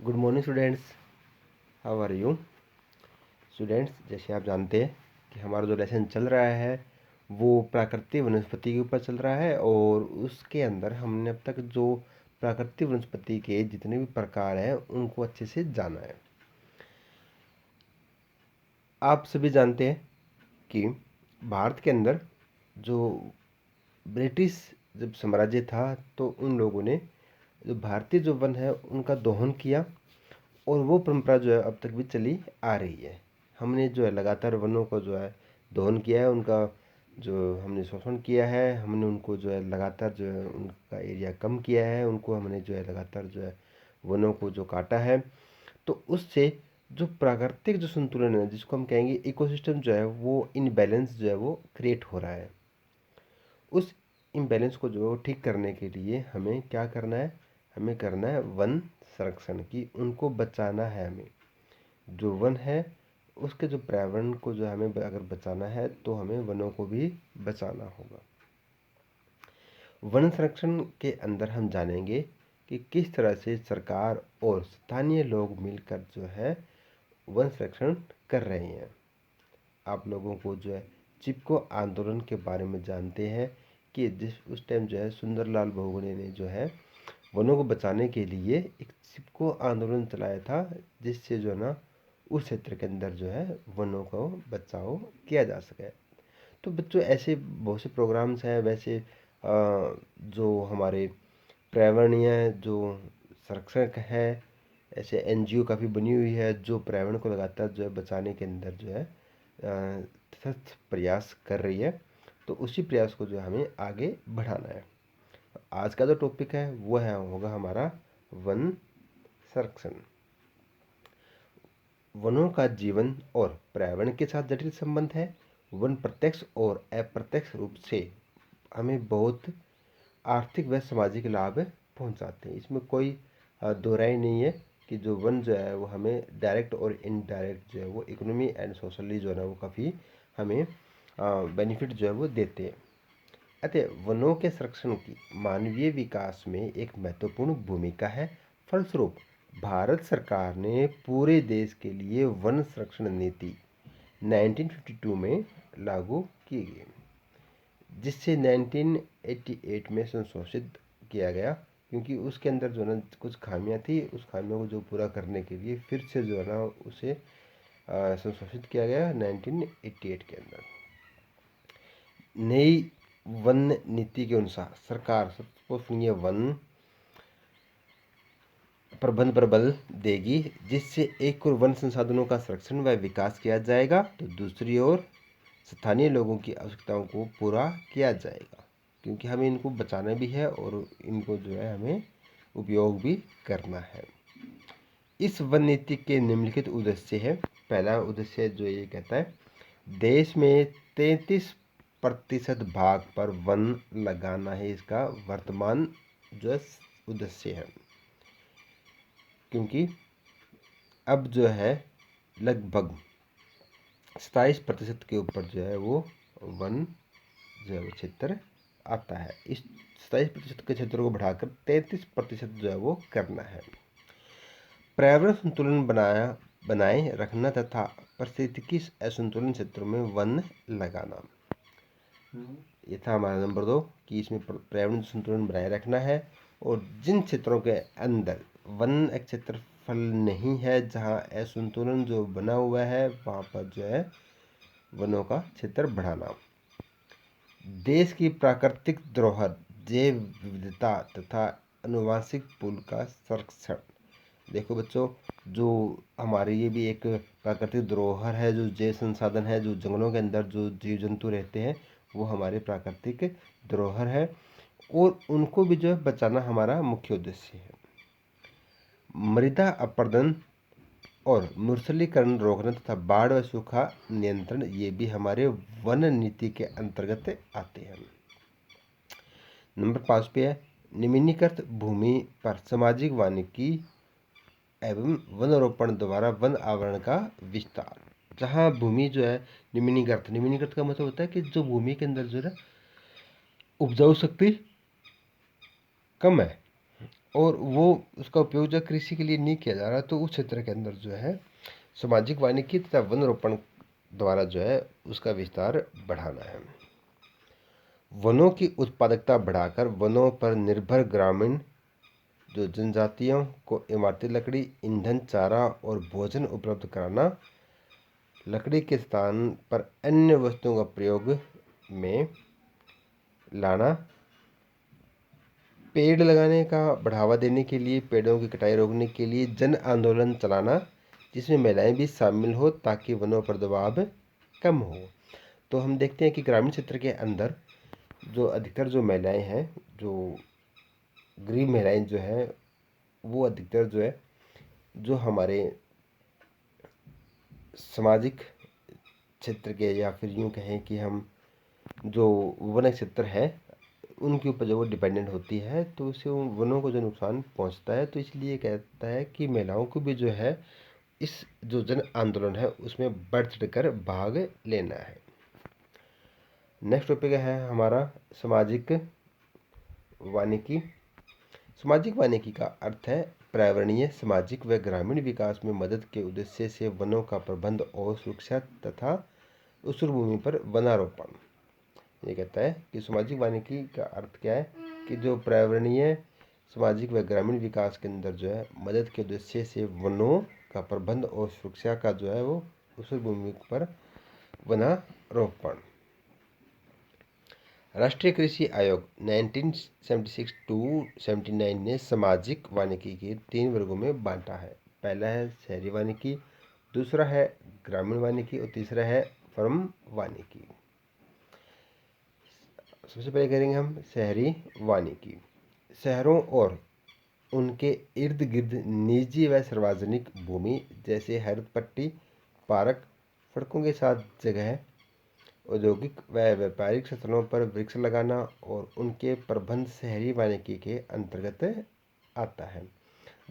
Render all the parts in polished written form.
Good morning students, how are you students. जैसे आप जानते हैं कि हमारा जो लेसन चल रहा है वो प्राकृतिक वनस्पति के ऊपर चल रहा है और उसके अंदर हमने अब तक जो प्राकृतिक वनस्पति के जितने भी प्रकार हैं उनको अच्छे से जाना है। आप सभी जानते हैं कि भारत के अंदर जो ब्रिटिश जब साम्राज्य था तो उन लोगों ने जो भारतीय जो वन है उनका दोहन किया और वो परंपरा जो है अब तक भी चली आ रही है। हमने जो है लगातार वनों को जो है दोहन किया है, उनका जो हमने शोषण किया है, हमने उनको जो है लगातार जो है उनका एरिया कम किया है, उनको हमने जो है लगातार जो है वनों को जो काटा है। तो उससे जो प्राकृतिक जो संतुलन है जिसको हम कहेंगे इकोसिस्टम जो है वो इनबैलेंस जो है वो क्रिएट हो रहा है। उस इम्बैलेंस को जो ठीक करने के लिए हमें क्या करना है, हमें करना है वन संरक्षण की, उनको बचाना है। हमें जो वन है उसके जो पर्यावरण को जो हमें अगर बचाना है तो हमें वनों को भी बचाना होगा। वन संरक्षण के अंदर हम जानेंगे कि किस तरह से सरकार और स्थानीय लोग मिलकर जो है वन संरक्षण कर रहे हैं। आप लोगों को जो है चिपको आंदोलन के बारे में जानते हैं कि जिस उस टाइम जो है सुंदरलाल बहुगुणा ने जो है वनों को बचाने के लिए एक चिपको आंदोलन चलाया था, जिससे जो है ना उस क्षेत्र के अंदर जो है वनों को बचाव किया जा सके। तो बच्चों ऐसे बहुत से प्रोग्राम्स हैं। वैसे जो हमारे पर्यावरणीय जो संरक्षक है, ऐसे एनजीओ काफ़ी बनी हुई है जो पर्यावरण को लगातार जो है बचाने के अंदर जो है सख्त प्रयास कर रही है। तो उसी प्रयास को जो है हमें आगे बढ़ाना है। आज का जो टॉपिक है वो है होगा हमारा वन संरक्षण। वनों का जीवन और पर्यावरण के साथ जटिल संबंध है। वन प्रत्यक्ष और अप्रत्यक्ष रूप से हमें बहुत आर्थिक व सामाजिक लाभ पहुंचाते हैं। इसमें कोई दो राय नहीं है कि जो वन जो है वो हमें डायरेक्ट और इनडायरेक्ट जो है वो इकोनॉमी एंड सोशली जो है ना वो काफ़ी हमें बेनिफिट जो है वो देते हैं। अतः वनों के संरक्षण की मानवीय विकास में एक महत्वपूर्ण भूमिका है। फलस्वरूप भारत सरकार ने पूरे देश के लिए वन संरक्षण नीति 1952 में लागू की गई, जिससे 1988 में संशोधित किया गया, क्योंकि उसके अंदर जो है ना कुछ खामियां थी। उस खामियों को जो पूरा करने के लिए फिर से जो है ना उसे संशोधित किया गया 1988 के अंदर। नई वन नीति के अनुसार सरकार सर्वसुलभनीय वन प्रबंध पर बल देगी, जिससे एक और वन संसाधनों का संरक्षण व विकास किया जाएगा तो दूसरी ओर स्थानीय लोगों की आवश्यकताओं को पूरा किया जाएगा, क्योंकि हमें इनको बचाना भी है और इनको जो है हमें उपयोग भी करना है। इस वन नीति के निम्नलिखित उद्देश्य है। पहला उद्देश्य जो ये कहता है, देश में 33% भाग पर वन लगाना है। इसका वर्तमान जो है उद्देश्य है, क्योंकि अब जो है लगभग 27% के ऊपर जो है वो वन जो है वो क्षेत्र आता है। इस 27% के क्षेत्र को बढ़ाकर 33% जो है वो करना है। पर्यावरण संतुलन बनाए रखना तथा पारिस्थितिकी असंतुलन क्षेत्रों में वन लगाना। ये था हमारा नंबर 2 कि इसमें पर्यावरण संतुलन बनाए रखना है और जिन क्षेत्रों के अंदर वन क्षेत्रफल नहीं है, जहाँ असंतुलन जो बना हुआ है वहाँ पर जो है वनों का क्षेत्र बढ़ाना। देश की प्राकृतिक धरोहर, जैव विविधता तथा आनुवंशिक पूल का संरक्षण। देखो बच्चों, जो हमारी ये भी एक प्राकृतिक धरोहर है, जो जैव संसाधन है, जो जंगलों के अंदर जो जीव जंतु रहते हैं वो हमारे प्राकृतिक धरोहर है और उनको भी जो है बचाना हमारा मुख्य उद्देश्य है। मृदा अपरदन और मूर्छलीकरण रोकना तथा बाढ़ व सूखा नियंत्रण, ये भी हमारे वन नीति के अंतर्गत आते हैं। नंबर 5 पे है, निम्नीकृत भूमि पर सामाजिक वानिकी एवं वनरोपण द्वारा वन आवरण का विस्तार। जहाँ भूमि जो है निम्नीकृत का मतलब होता है कि जो भूमि के अंदर जो है उपजाऊ शक्ति कम है, और वो उसका उपयोग जो कृषि के लिए नहीं किया जा रहा, तो उस क्षेत्र के अंदर जो है सामाजिक वानिकी तथा वन रोपण द्वारा जो है उसका विस्तार बढ़ाना है। वनों की उत्पादकता बढ़ाकर वनों पर निर्भर ग्रामीण जो जनजातियों को इमारती लकड़ी, ईंधन, चारा और भोजन उपलब्ध कराना, लकड़ी के स्थान पर अन्य वस्तुओं का प्रयोग में लाना, पेड़ लगाने का बढ़ावा देने के लिए पेड़ों की कटाई रोकने के लिए जन आंदोलन चलाना, जिसमें महिलाएं भी शामिल हो ताकि वनों पर दबाव कम हो। तो हम देखते हैं कि ग्रामीण क्षेत्र के अंदर जो अधिकतर जो महिलाएं हैं, जो गरीब महिलाएं जो हैं, वो अधिकतर जो है जो हमारे सामाजिक क्षेत्र के, या फिर यूँ कहें कि हम जो वन क्षेत्र है उनके ऊपर जो वो डिपेंडेंट होती है, तो उससे उन वनों को जो नुकसान पहुंचता है। तो इसलिए कहता है कि महिलाओं को भी जो है इस जो जन आंदोलन है उसमें बढ़ चढ़ कर भाग लेना है। नेक्स्ट टॉपिक है हमारा सामाजिक वानिकी। सामाजिक वानिकी का अर्थ है पर्यावरणीय, सामाजिक व ग्रामीण विकास में मदद के उद्देश्य से वनों का प्रबंध और सुरक्षा तथा उस भूमि पर वनारोपण। ये कहता है कि सामाजिक वानिकी का अर्थ क्या है कि जो पर्यावरणीय, सामाजिक व ग्रामीण विकास के अंदर जो है मदद के उद्देश्य से वनों का प्रबंध और सुरक्षा का जो है वो उस भूमि पर वनारोपण। राष्ट्रीय कृषि आयोग 1976 टू 79 ने सामाजिक वानिकी के 3 वर्गों में बांटा है। पहला है शहरी वानिकी, दूसरा है ग्रामीण वानिकी और तीसरा है फर्म वानिकी। सबसे पहले करेंगे हम शहरी वानिकी। शहरों और उनके इर्द गिर्द निजी व सार्वजनिक भूमि जैसे हरित पट्टी, पार्क, सड़कों के साथ जगह, औद्योगिक व व्यापारिक स्थलों पर वृक्ष लगाना और उनके प्रबंध शहरी वानिकी के अंतर्गत आता है।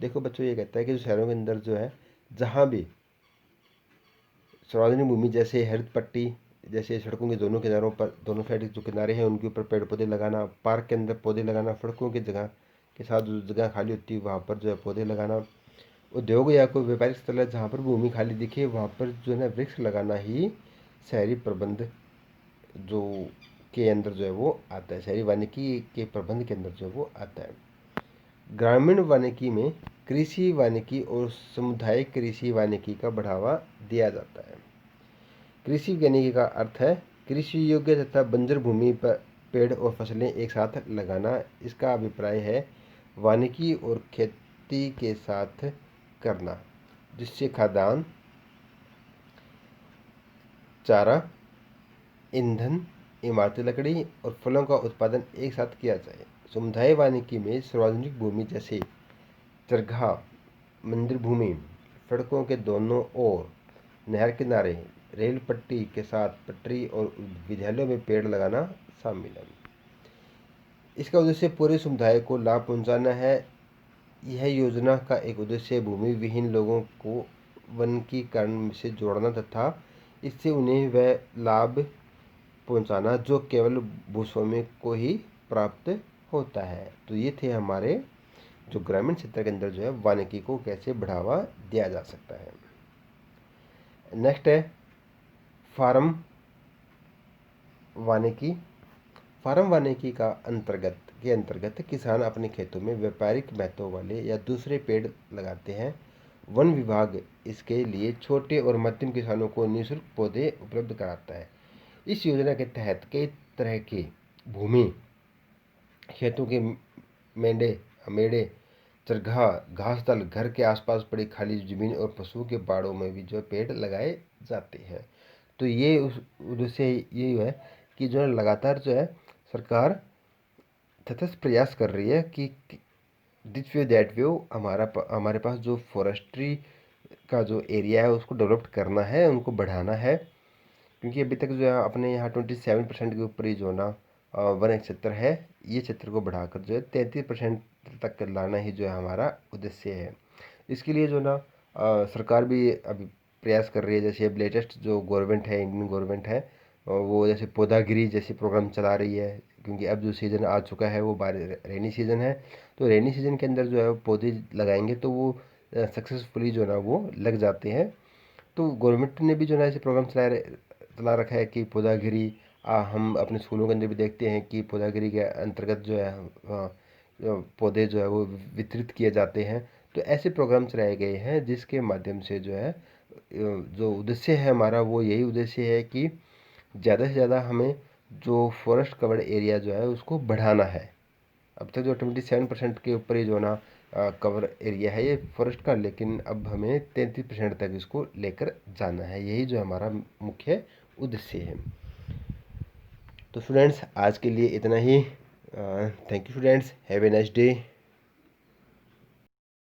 देखो बच्चों, ये कहता है कि जो शहरों के अंदर जो है जहाँ भी सार्वजनिक भूमि जैसे हरित पट्टी, जैसे सड़कों के दोनों किनारों पर, दोनों साइड जो किनारे हैं उनके ऊपर पेड़ पौधे लगाना, पार्क के अंदर पौधे लगाना, सड़कों की जगह के साथ जो जगह खाली होती है वहाँ पर जो है पौधे लगाना, उद्योग या कोई व्यापारिक स्थल है जहाँ पर भूमि खाली दिखे वहाँ पर जो है ना वृक्ष लगाना ही शहरी प्रबंध जो के अंदर जो है वो आता है, शहरी वानिकी के प्रबंध के अंदर जो है वो आता है। ग्रामीण वानिकी में कृषि वानिकी और सामुदायिक कृषि वानिकी का बढ़ावा दिया जाता है। कृषि वानिकी का अर्थ है कृषि योग्य तथा बंजर भूमि पर पेड़ और फसलें एक साथ लगाना। इसका अभिप्राय है वानिकी और खेती के साथ करना, जिससे खाद्यान्न, चारा, ईंधन, इमारती लकड़ी और फलों का उत्पादन एक साथ किया जाए। समुदाय वानिकी में सार्वजनिक भूमि जैसे चरगाह, मंदिर भूमि, सड़कों के दोनों ओर, नहर किनारे, रेल पट्टी के साथ पटरी और विद्यालयों में पेड़ लगाना शामिल है। इसका उद्देश्य पूरे समुदाय को लाभ पहुंचाना है। यह योजना का एक उद्देश्य भूमि विहीन लोगों को वनीकरण से जोड़ना तथा इससे उन्हें वह लाभ पहुंचाना जो केवल भूस्वामी को ही प्राप्त होता है। तो ये थे हमारे जो ग्रामीण क्षेत्र के अंदर जो है वानिकी को कैसे बढ़ावा दिया जा सकता है। नेक्स्ट है फार्म वानिकी। फार्म वानिकी का अंतर्गत किसान अपने खेतों में व्यापारिक महत्व वाले या दूसरे पेड़ लगाते हैं। वन विभाग इसके लिए छोटे और मध्यम किसानों को निःशुल्क पौधे उपलब्ध कराता है। इस योजना के तहत कई तरह की भूमि, खेतों के मेड़े, चरगाह, घास दल, घर के आसपास पड़ी खाली जमीन और पशुओं के बाड़ों में भी जो पेड़ लगाए जाते हैं। तो ये उस उद्देश्य यही है कि जो है लगातार जो है सरकार तथस्थ प्रयास कर रही है कि दिस वे दैट वे हमारे पास जो फॉरेस्ट्री का जो एरिया है उसको डेवलप करना है, उनको बढ़ाना है। क्योंकि अभी तक जो है अपने यहाँ 27% के ऊपर ही जो ना वन क्षेत्र है, ये क्षेत्र को बढ़ाकर जो है 33% तक लाना ही जो है हमारा उद्देश्य है। इसके लिए जो ना सरकार भी अभी प्रयास कर रही है। जैसे अब लेटेस्ट जो गवर्नमेंट है, इंडियन गवर्नमेंट है, वो जैसे पौधागिरी जैसे प्रोग्राम चला रही है, क्योंकि अब जो सीज़न आ चुका है वो रेनी सीज़न है। तो रेनी सीज़न के अंदर जो है पौधे लगाएंगे तो वो सक्सेसफुली जो है ना वो लग जाते हैं। तो गवर्नमेंट ने भी जो है ऐसे प्रोग्राम चला रखा है कि पौधागिरी, हम अपने स्कूलों के अंदर भी देखते हैं कि पौधागिरी के अंतर्गत जो है पौधे जो है वो वितरित किए जाते हैं। तो ऐसे प्रोग्राम चलाए गए हैं जिसके माध्यम से जो है जो उद्देश्य है हमारा वो यही उद्देश्य है कि ज़्यादा से ज़्यादा हमें जो फॉरेस्ट कवर्ड एरिया जो है उसको बढ़ाना है। अब तक जो 27% के ऊपर ही जो है ना कवर एरिया है ये फॉरेस्ट का, लेकिन अब हमें 33% तक इसको लेकर जाना है। यही जो हमारा मुख्य उद्देश्य है। तो स्टूडेंट्स आज के लिए इतना ही। Thank you students, have a nice day.